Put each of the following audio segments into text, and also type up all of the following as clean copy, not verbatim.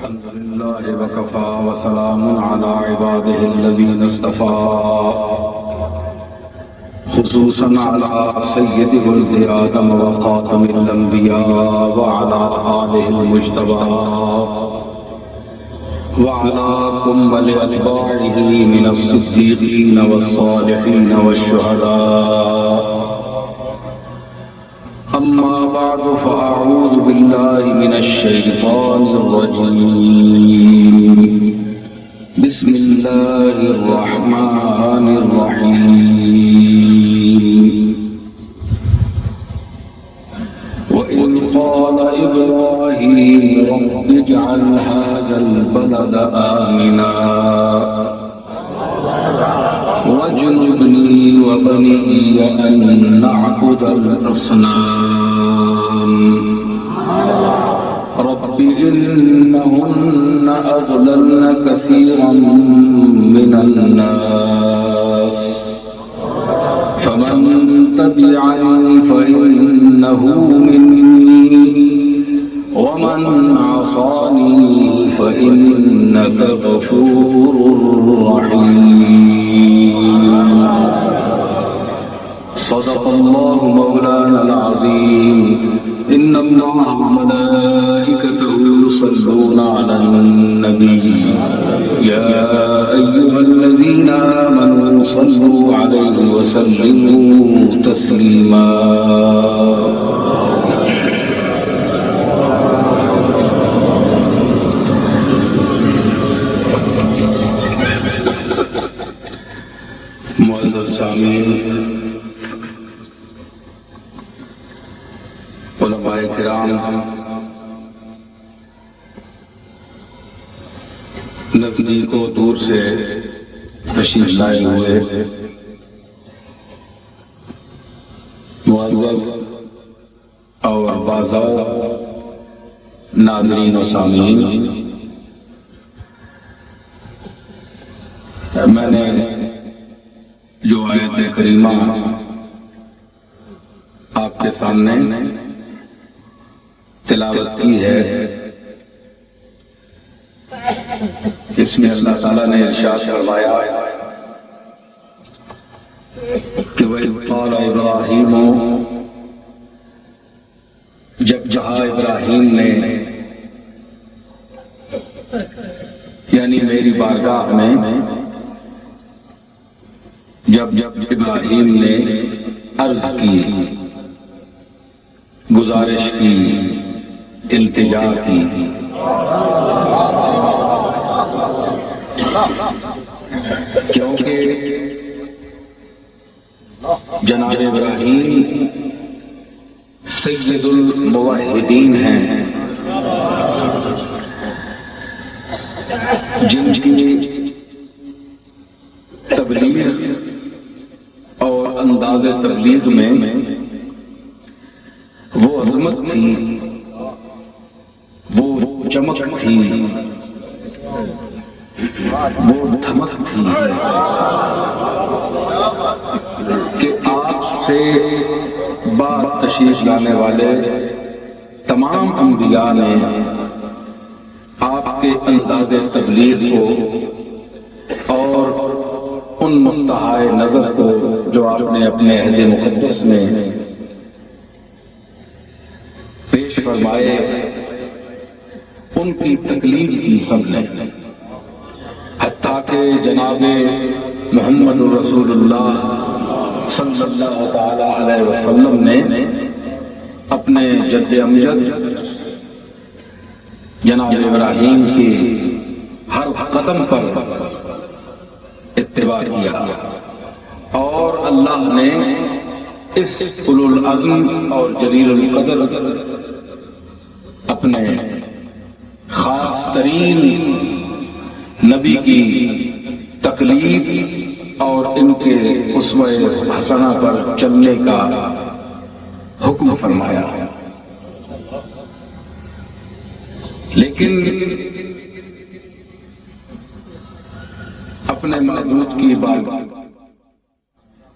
الحمد لله وكفى وسلام على عباده الذين اصطفى خصوصا على سيد ولد آدم وخاتم الأنبياء وعلى آله المجتبى وعلى كمل أتباعه من الصديقين والصالحين والشهداء. أما بعد فأعوذ بالله من الشيطان الرجيم. بسم الله الرحمن الرحيم. وإذ قال إبراهيم رب اجعل هذا البلد آمنا واجنبني وبني أن نعبد الأصنام رب إنهن أضللن كثيرا من الناس فمن تبعني فإنه مني ومن عصاني فإنك غفور رحيم. صدق الله مولانا العظيم. إن الله وملائكته يصلون على النبي يا أيها الذين آمنوا صلوا عليه وسلموا تسليما. معزز سامعین، علماء کرام، نزدیک و دور سے تشریف لائے ہوئے معزز اور باذوق ناظرین و سامعین، میں نے جو آیت کریمہ آپ کے سامنے تلاوت کی ہے، اس میں اللہ تعالیٰ نے ارشاد فرمایا کہ وَإِذْ قَالَ إِبْرَاهِيمُ، جب کہا ابراہیم نے، یعنی میری بارگاہ میں جب ابراہیم نے عرض کی، گزارش کی، التجا کی، کیونکہ جناب ابراہیم سید الموحدین ہیں، جن کی تبلیغ اور انداز تبلیغ میں وہ عظمت تھی، وہ چمک تھی، وہ دھمک تھی کہ آپ سے بعد تشریف لانے والے تمام انبیاء نے آپ کے انداز تبلیغ کو اور ان منتہائے نظر کو جو آپ نے اپنے عہد مقدس میں پیش فرمائے، ان کی تکلیف کی سب نے، حتیٰ کہ جناب محمد رسول اللہ صلی اللہ تعالی علیہ وسلم نے اپنے جد امجد جناب ابراہیم کی ہر قدم پر اتباع کیا، اور اللہ نے اس اولو العزم اور جلیل القدر اپنے خاص ترین نبی کی تقلید اور ان کے اسوہ حسنہ پر چلنے کا حکم فرمایا. لیکن اپنے معبود کی بات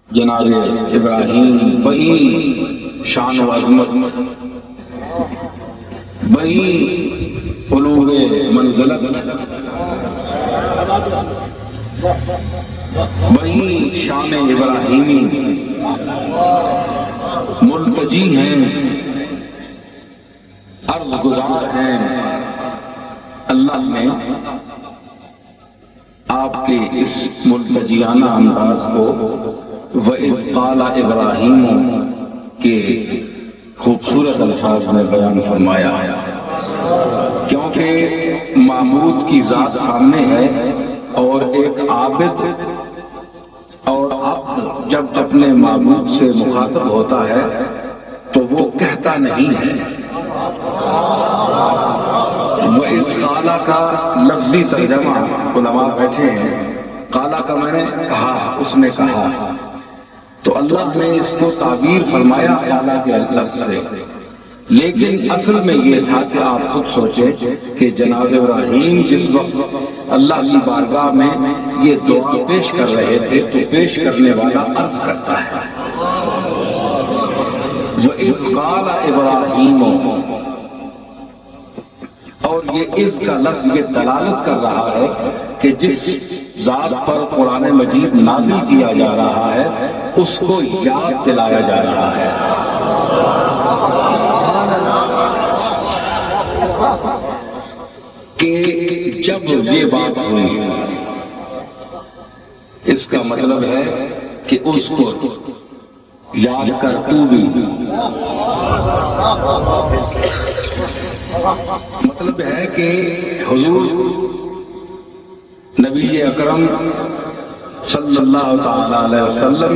جناب ابراہیم بڑی شان و عظمت، بڑی علوم منزلت، وہی شان ابراہیمی ملتجی ہیں، عرض گزار ہیں۔ اللہ نے آپ کے اس ملتجیانہ انداز کو وَإِذْ قَالَ إِبْرَاهِيمُ کے خوبصورت الفاظ میں بیان فرمایا ہے، کیونکہ معبود کی ذات سامنے ہے، اور ایک عابد اور عبد جب اپنے معبود سے مخاطب ہوتا ہے تو وہ کہتا نہیں ہے۔ وَإِذْ قَالَ کا لفظی ترجمہ علماء بیٹھے ہیں، قَالَ کا میں نے کہا، اس نے کہا، تو اللہ نے اس کو تعبیر فرمایا قَالَ کے لفظ سے، لیکن اصل میں یہ تھا کہ آپ خود سوچیں کہ جناب ابراہیم جس وقت اللہ کی بارگاہ میں یہ دعا پیش کر رہے تھے تو پیش کرنے والا عرض کرتا ہے وَإِذْ قَالَ إِبْرَاهِيمُ، اور یہ اس کا لفظ یہ دلالت کر رہا ہے کہ جس ذات پر قرآن مجید نازل کیا جا رہا ہے اس کو یاد دلایا جا رہا ہے۔ کہ جب یہ بات ہوئی، اس کا مطلب ہے کہ اس کو یاد کر تو بھی، مطلب ہے کہ حضور نبی اکرم صلی اللہ تعالی علیہ وسلم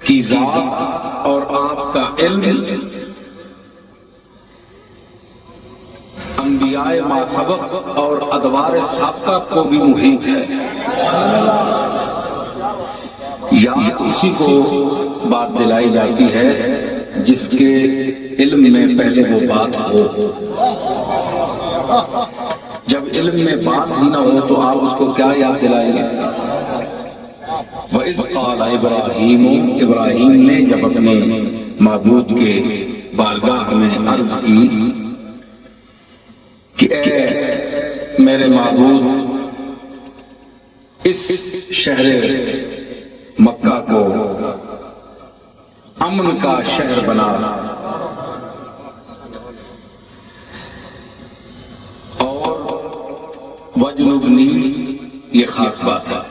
کی ذات اور آپ کا علم انبیاء ما سبق اور ادوار سابقہ کو بھی محیط ہے۔ یا اسی کو بات دلائی جاتی ہے جس کے علم میں پہلے وہ بات ہو۔ جب علم میں بات ہی نہ ہو تو آپ اس کو کیا یاد دلائیں گے؟ وَإِذْ قَالَ إِبْرَاهِيمُ، ابراہیم نے جب اپنے معبود کے بارگاہ میں عرض کی کہ اے میرے معبود، اس شہر مکہ کو امن کا شہر بنا، اور وجنبنی، یہ خاص بات ہے،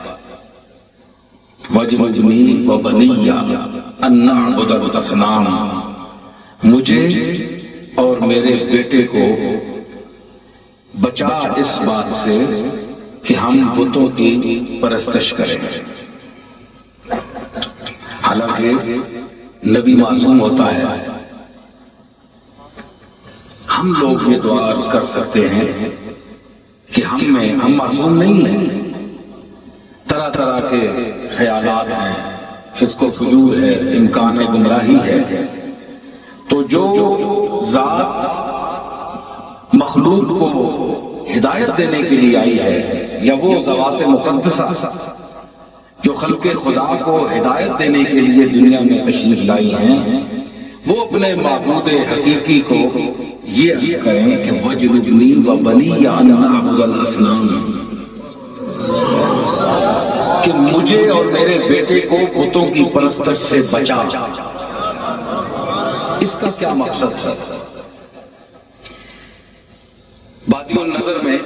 وجنبنی وبنی ان نعبد الاصنام، مجھے اور میرے بیٹے کو بچا اس بات سے کہ ہم بتوں کی پرستش کریں۔ حالانکہ نبی معصوم ہوتا ہے، ہم لوگ یہ دعا عرض کر سکتے ہیں کہ ہم معصوم نہیں ہیں، طرح طرح کے خیالات ہیں، فسق و فجور ہے، امکان گمراہی ہے، تو جو ذات مخلوق کو ہدایت دینے کے لیے آئی ہے، یا وہ ذوات مقدسہ جو خلق خدا کو ہدایت دینے کے لیے دنیا میں تشریف لائی ہیں، وہ اپنے معبود حقیقی کو یہ عرض کریں کہ وَجْنُبْنِي وَبَنِيَّ أَن نَعْبُدَ الْأَصْنَامَ، کہ مجھے اور میرے بیٹے کو بتوں کی پرستش سے بچا۔ اس کا کیا مقصد ہے؟ بادی النظر میں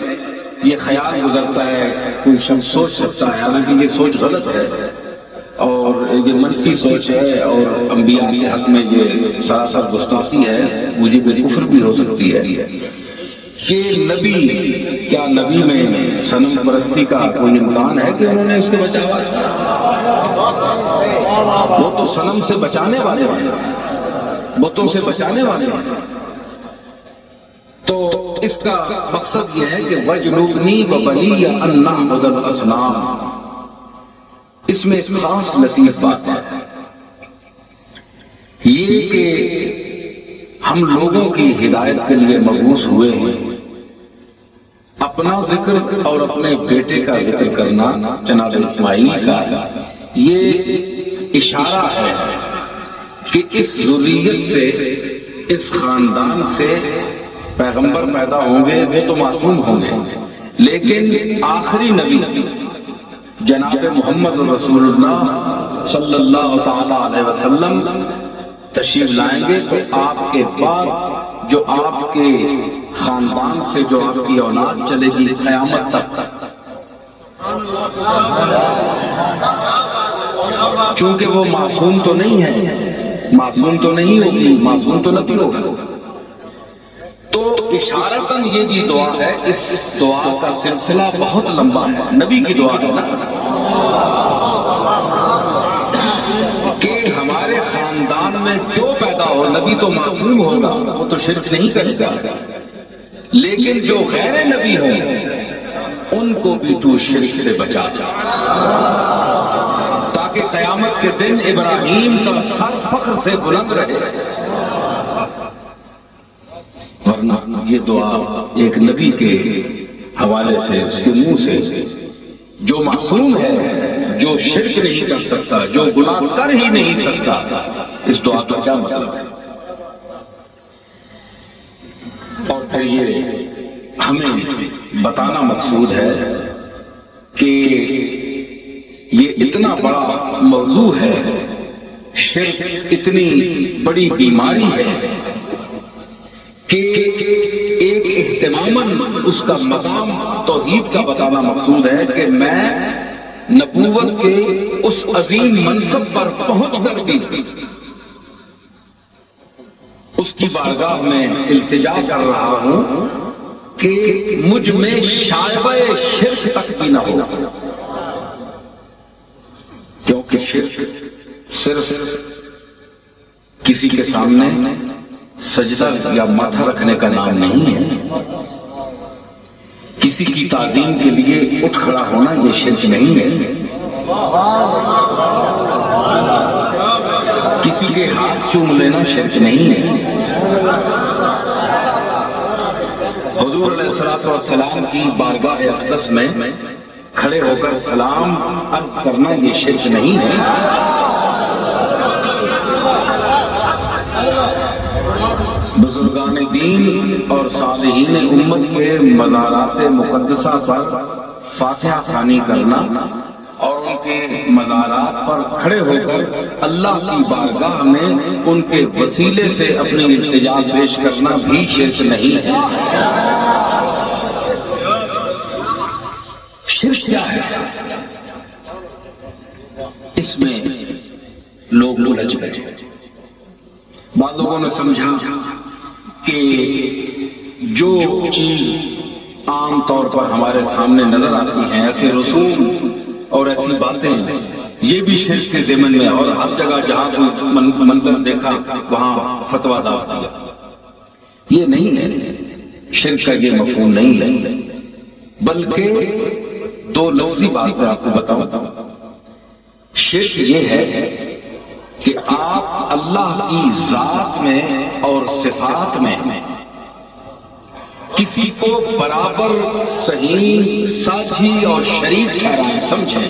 یہ خیال گزرتا ہے، کوئی شخص سوچ سکتا ہے، حالانکہ یہ سوچ غلط ہے اور یہ منفی سوچ ہے، اور انبیاء کے حق میں یہ سراسر گستاخی ہے، مجھے کفر بھی ہو سکتی ہے کہ کیا نبی میں صنم پرستی کا کوئی امکان ہے کہ انہوں نے اس کو بچایا؟ وہ تو صنم سے بچانے والے ہیں، بتوں سے بچانے والے ہیں۔ تو اس کا مقصد یہ ہے کہ وَجْنُبْنِي وَبَنِيَّ أَن نَعْبُدَ الْأَصْنَامَ، اس میں ایک خاص لطیف بات ہے، یہ کہ ہم لوگوں کی ہدایت کے لیے مبعوث ہوئے ہیں۔ اپنا ذکر اور اپنے بیٹے کا ذکر کرنا جناب اسماعیل کا، یہ اشارہ ہے کہ اس ذریت سے، اس خاندان سے پیغمبر پیدا ہوں گے وہ تو معصوم ہوں گے، لیکن آخری نبی جناب محمد رسول اللہ صلی اللہ تعالی علیہ وسلم تشریف لائیں گے، تو آپ کے بعد جو آپ کے خاندان سے جو آپ کی اولاد چلے گی قیامت تک، چونکہ وہ معصوم تو نہیں ہے، معصوم تو نہیں ہوگی، معصوم تو نبی ہوگا، تو اشارتاً یہ بھی دعا ہے، اس دعا کا سلسلہ بہت لمبا ہے، نبی کی دعا ہے نا، کہ ہمارے خاندان میں جو پیدا ہو، نبی تو معصوم ہوگا، وہ تو شرک نہیں کرے گا، لیکن جو غیر نبی ہوں ان کو بھی تو شرک سے بچا جا، تاکہ قیامت کے دن ابراہیم کا سر فخر سے بلند رہے، ورنہ یہ دعا ایک نبی کے حوالے سے، اس کے منہ سے، جو معصوم ہے، جو شرک نہیں کر سکتا، جو گناہ کر ہی نہیں سکتا، اس دعا کا کیا مطلب ہے؟ اور پھر یہ ہمیں بتانا مقصود ہے کہ یہ اتنا بڑا موضوع ہے، شرک اتنی بڑی بیماری ہے کہ ایک اہتماماً اس کا مقام توحید کا بتانا مقصود ہے کہ میں نبوت کے اس عظیم منصب پر پہنچ کر بھی اس کی بارگاہ میں التجا کر رہا ہوں کہ مجھ میں شائبہ شرک تک بھی نہ ہو، کیونکہ شرک صرف کسی کے سامنے سجدہ یا ماتھا رکھنے کا نام نہیں ہے، کسی کی تعظیم کے لیے اٹھ کھڑا ہونا یہ شرک نہیں ہے، کسی کے ہاتھ چوم لینا شرک نہیں ہے، حضور علیہ الصلوۃ والسلام کی بارگاہ اقدس میں کھڑے ہو کر سلام عرض کرنا یہ شرک نہیں ہے، بزرگان دین اور صالحین امت کے مزارات مقدسہ پر فاتحہ خوانی کرنا اور ان کے مزارات پر کھڑے ہو کر اللہ کی بارگاہ میں ان کے وسیلے سے اپنی التجا پیش کرنا بھی شرک نہیں ہے۔ شرک کیا ہے؟ اس میں لوگ الجھ گئے، بعض لوگوں نے سمجھا کہ جو چیز عام طور پر ہمارے سامنے نظر آتی ہیں، ایسے رسوم اور ایسی باتیں، یہ بھی شرک کے ضمن میں، اور ہر جگہ جہاں کوئی منظر دیکھا وہاں فتویٰ دار دیا، یہ نہیں ہے، شرک کا یہ مفہوم نہیں ہے، بلکہ دو لفظی بات میں آپ کو بتاؤں، شرک یہ ہے کہ آپ اللہ کی ذات میں اور صفات میں کسی کو برابر صحیح، ساتھی اور شریک ٹھہرائیں، سمجھیں،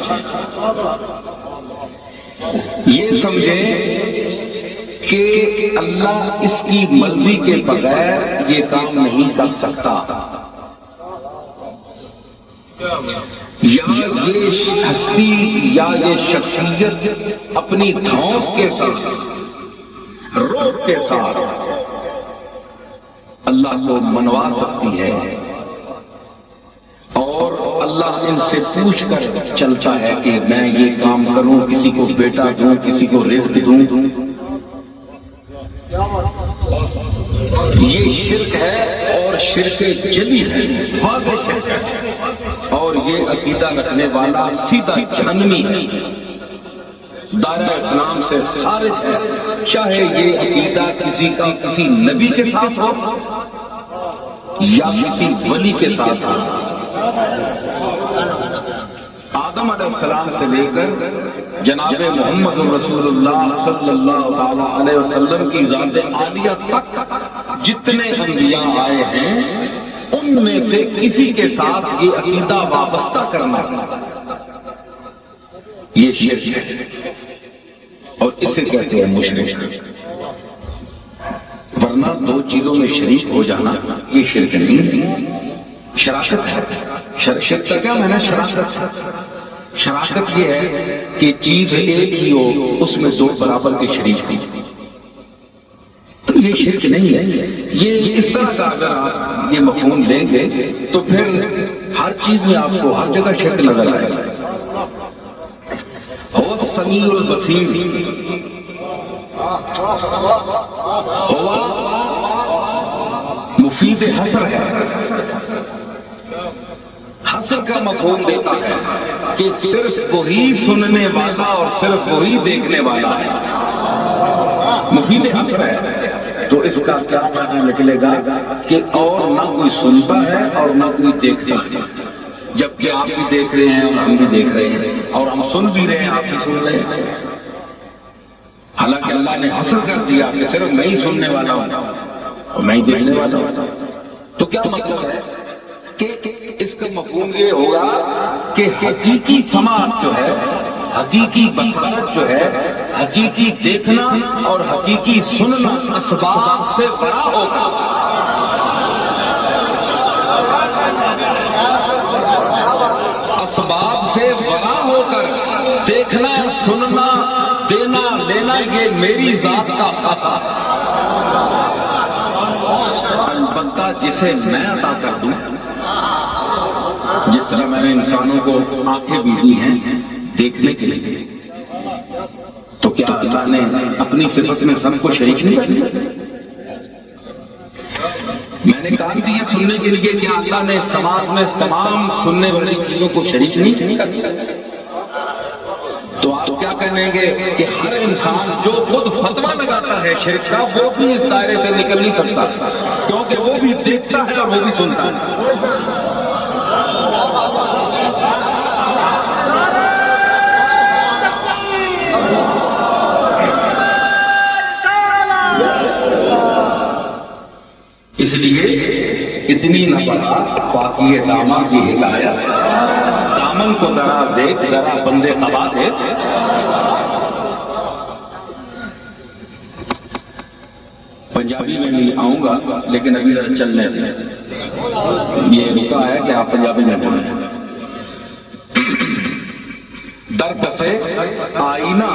یہ سمجھیں کہ اللہ اس کی مرضی کے بغیر یہ کام نہیں کر سکتا، یا یہ ہستی یا یہ شخصیت اپنی دھونس کے ساتھ، روح کے ساتھ اللہ کو منوا سکتی ہے، اور اللہ ان سے پوچھ کر چلتا ہے کہ میں یہ کام کروں، کسی کو بیٹا دوں، کسی کو رزق دوں، یہ شرک ہے، اور شرک جلی ہے، واضح شرک ہے، اور یہ عقیدہ رکھنے والا سیدھا جہنمی ہے، دائرہ اسلام سے خارج ہے، چاہے یہ عقیدہ کسی کا کسی نبی کے ساتھ ہو یا کسی ولی کے ساتھ ہو۔ آدم علیہ السلام سے لے کر جناب محمد رسول اللہ صلی اللہ تعالی علیہ وسلم کی ذات عالیہ تک جتنے انبیاء آئے ہیں، ان میں سے کسی کے ساتھ یہ عقیدہ وابستہ کرنا یہ شرک ہے، اور اسے کہتے ہیں مشرک، ورنہ دو چیزوں میں شریک ہو جانا یہ شرک نہیں ہے، شراکت ہے۔ شرک کا کیا معنی ہے؟ شراکت۔ شراکت یہ ہے کہ چیز ایک ہی ہو، اس میں دو برابر کے شریک ہو، تو یہ شرک نہیں ہے۔ یہ اس طرح کا اگر آپ یہ مفہوم لیں گے تو پھر ہر چیز میں آپ کو ہر جگہ شرک نظر آئے گا۔ ہو السمیع البصیر، ہوا مفید حصر ہے، حصر کا مفہوم دیتا ہے کہ صرف وہی سننے والا اور صرف وہی دیکھنے والا ہے، مفید حصر ہے۔ تو اس کا کیا معنی نکلے گا کہ اور نہ کوئی سنتا ہے اور نہ کوئی دیکھتا ہے، جبکہ آپ بھی دیکھ رہے ہیں اور ہم بھی دیکھ رہے ہیں، اور ہم سن بھی رہے ہیں، آپ بھی سن رہے ہیں۔ حالانکہ اللہ نے حصر کر دیا کہ صرف میں ہی سننے والا ہوں اور میں ہی دیکھنے والا ہوں۔ تو کیا مطلب ہے کہ اس کا مفہوم یہ ہوگا کہ حقیقی سماعت جو ہے، حقیقی بصارت جو ہے، حقیقی دیکھنا اور حقیقی سننا اسباب سے بڑا ہوگا۔ اسباب سے بڑا ہو کر دیکھنا، سننا، دینا، لینا یہ میری ذات کا خاصہ ہے۔ البتہ جسے میں عطا کر دوں، جس طرح میں نے انسانوں کو آنکھیں بھی دی ہیں دیکھنے کے لیے، تو کیا اللہ نے اپنی صفت میں سب کو شریک نہیں کیا؟ میں نے کہا کہ یہ سننے کے لیے کیا اللہ نے سماعت میں تمام سننے والی چیزوں کو شریک نہیں کیا؟ تو آپ کیا کہیں گے کہ ہر انسان جو خود فتویٰ لگاتا ہے شرک کا، وہ بھی اس دائرے سے نکل نہیں سکتا، کیونکہ وہ بھی دیکھتا ہے اور وہ بھی سنتا ہے۔ اس لیے اتنی نفرات پاکی دامن کی ہدایت، دامن کو ذرا دیکھ، ذرا بندے قبا دیکھ۔ پنجابی میں نہیں آؤں گا لیکن ابھی ذرا چلنے دیں، یہ رکا ہے کہ آپ پنجابی میں بولیں۔ در پسے آئینہ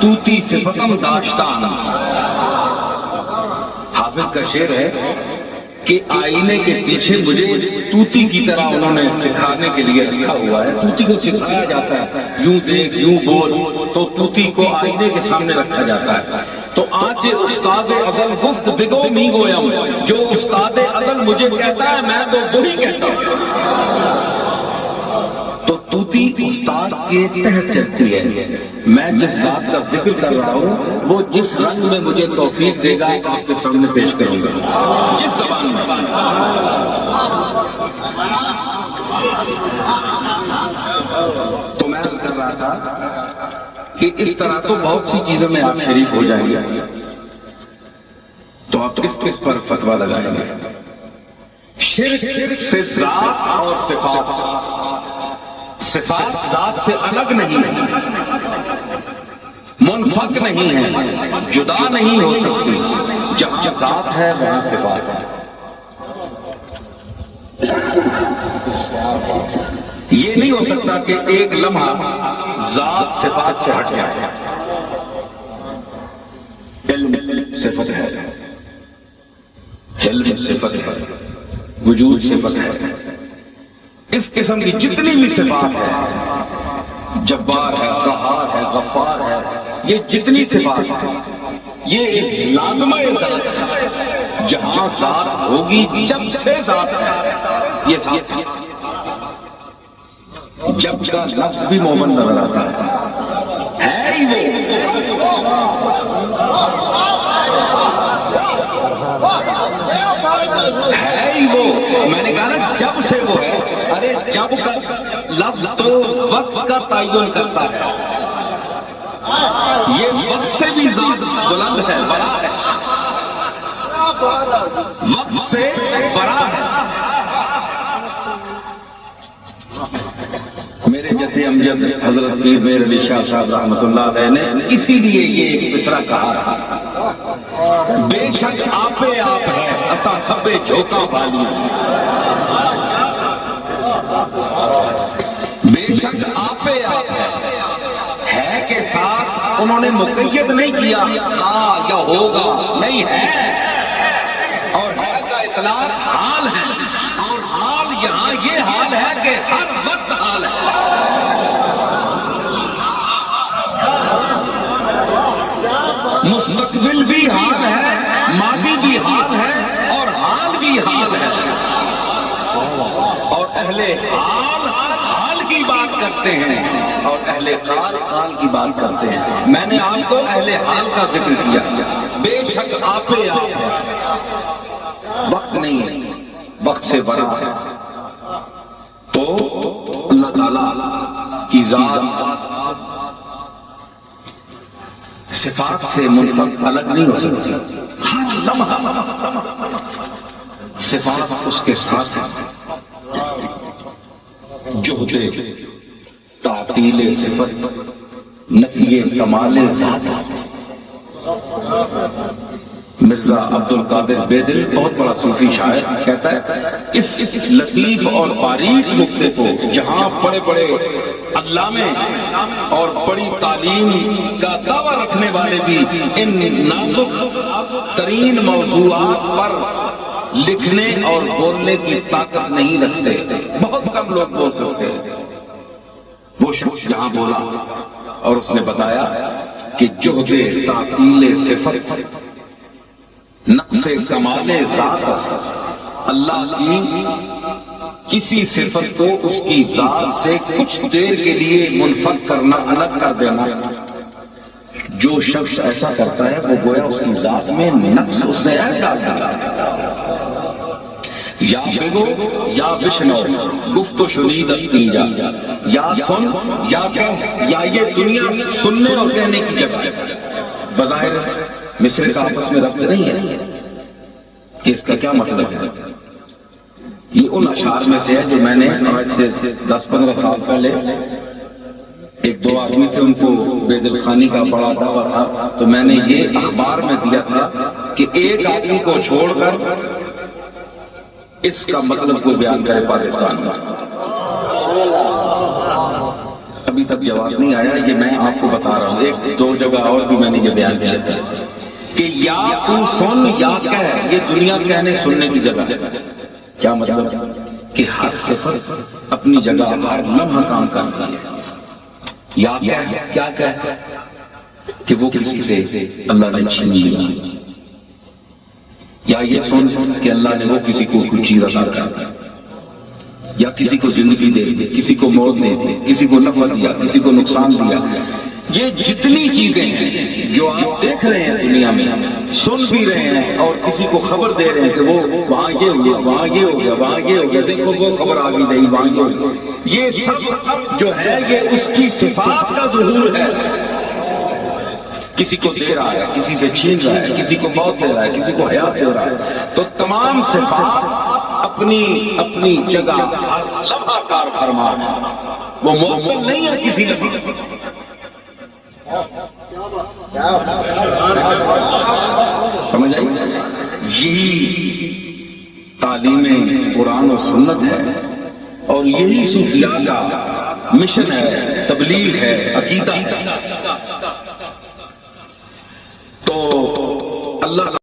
توتی صفتم داشتان، حافظ کا شعر ہے کہ آئینے کے پیچھے مجھے توتی کی طرح انہوں نے سکھانے کے لیے رکھا ہوا ہے۔ توتی کو سکھایا جاتا ہے یوں دیکھ یوں بول، تو توتی کو آئینے کے سامنے رکھا جاتا ہے۔ تو آج استاد ازل گفت بگو می گویم، جو استاد ازل مجھے کہتا ہے میں تو وہی کہتا ہوں۔ تو توتی استاد کے تحت چلتی ہے۔ میں جس ذات کا ذکر کر رہا ہوں وہ جس رنگ میں مجھے توفیق دے گا آپ کے سامنے پیش کروں گا، جس زبان میں۔ تو میں عرض کر رہا تھا کہ اس طرح تو بہت سی چیزوں میں آپ شریک ہو جائیں گے، تو آپ کس پر فتویٰ لگائیں گے؟ شرک سے ذات اور صفات، صفات ذات سے الگ نہیں ہے، منفک نہیں ہے، جدا نہیں ہو سکتی۔ جہاں ذات ہے وہاں صفات ہے۔ یہ نہیں ہو سکتا کہ ایک لمحہ ذات صفات سے ہٹ جائے۔ علم صفت ہے، علم صفت ہے، وجود صفت ہے۔ اس قسم کی جتنی بھی صفات ہے، جبار ہے، قہار ہے، غفار ہے، یہ جتنی صفات ہے یہ لازمہ ذات ہے۔ جہاں ذات ہوگی جب سے ذات ہے، یہ ذات ہے۔ جب کا لفظ بھی مومن نظر آتا ہے ہی وہ، میں نے کہا نا جب سے وہ ہے۔ ارے جب کا لفظ تو وقت کا تعین کرتا ہے، یہ وقت سے بھی ذات بلند ہے، بڑا ہے، وقت سے بڑا ہے۔ میرے جد امجد حضرت پیر میر علی شاہ صاحب رحمۃ اللہ علیہ نے اسی لیے یہ ایک مصرع کہا تھا بے شک آپے آپ ہے اسا سبے جھوکا والی، بے شک آپے آپ ہے کے ساتھ انہوں نے مقید نہیں کیا ہاں یا ہوگا، نہیں ہے، اور ہے کا اطلاق حال ہے، اور حال یہاں یہ حال ہے کہ ہر وقت حال ہے۔ مستقبل بھی حال ہے، ماضی بھی حال ہے، اور حال بھی حال ہے، اور اہل حال حال کی بات کرتے ہیں اور اہل قال قال کی بات کرتے ہیں۔ میں نے آپ کو اہل حال کا ذکر کیا، بے شک آپے آپ ہے، وقت نہیں ہے، وقت سے بڑا ہے۔ تو اللہ تعالیٰ کی ذات صفات سے منفرد الگ نہیں ہو سکتی، ہر لمحہ صفات اس کے ساتھ ہیں۔ جوہد تعطیل صفت نفی کمال ذات۔ مرزا عبد القادر بیدل بہت بڑا صوفی شاعر کہتا ہے اس لطیف اور باریک نقطے کو جہاں بڑے بڑے علامے اور بڑی تعلیم کا دعویٰ رکھنے والے بھی ان نازک ترین موضوعات پر لکھنے اور بولنے کی طاقت نہیں رکھتے، بہت کم لوگ بول سکتے ہیں۔ وہ شخص یہاں بولا اور اس نے بتایا کہ جوہد تعطیل صفت نقص کمال ذات، اللہ کی کسی صفت کو اس کی ذات سے کچھ دیر کے لیے منفرد کرنا، الگ کر دینا، جو شخص ایسا کرتا ہے وہ گویا اس کی ذات میں نقص اس نے عیب ڈال دیا۔ یا بگو یا وشنو گفت و شنید استنجا، یا سن یا کہہ، یا یہ دنیا سننے اور کہنے کی جگہ ہے۔ بظاہر مصرے کا آپس میں ربط نہیں ہے کہ اس کا کیا مطلب ہے۔ یہ ان اشعار میں سے ہے جو میں نے آج سے 10-15 سال پہلے، ایک دو آدمی تھے ان کو بیدل خانی کا بڑا دعویٰ تھا، تو میں نے یہ اخبار میں دیا تھا کہ ایک آدمی کو چھوڑ کر اس کا مطلب کو بیان کرے پاکستان میں۔ ابھی تک جواب نہیں آیا، یہ میں آپ کو بتا رہا ہوں۔ ایک دو جگہ اور بھی میں نے یہ بیان کیا تھا کہ یا تو سن یا کہہ، یہ دنیا کہنے سننے کی جگہ ہے۔ کیا مطلب کہ ہر صفت اپنی جگہ ہر لمحہ کام کرتی ہے۔ یا کیا کہہ کہ وہ کسی سے اللہ نے چھین لیا، یا یہ سن کہ اللہ نے وہ کسی کو کچھ چیز عطا کر، یا کسی کو زندگی دے دی، کسی کو موت دے دی، کسی کو نفع دیا، کسی کو نقصان دیا۔ یہ جتنی چیزیں ہیں جو آپ دیکھ رہے ہیں دنیا میں، سن بھی رہے ہیں اور کسی کو خبر دے رہے ہیں کہ وہ وہاں یہ ہو گیا، وہاں یہ ہو گیا، وہاں یہ ہو گیا، دیکھو وہ خبر آ گئی نہیں، وہاں یہ ہو گیا، یہ سب جو ہے یہ اس کی صفات کا ظہور ہے۔ کسی کو دے رہا ہے، کسی سے چھین رہا ہے، کسی کو موت دے رہا ہے، کسی کو حیات دے رہا ہے۔ تو تمام صفات اپنی اپنی جگہ ہر لمحہ کار فرما ہے، وہ معطل نہیں ہے کسی لفظ۔ سمجھ آئی؟ یہی تعلیم قرآن و سنت ہے اور یہی صوفیاء کا مشن ہے، تبلیغ ہے، عقیدہ ہے۔ تو اللہ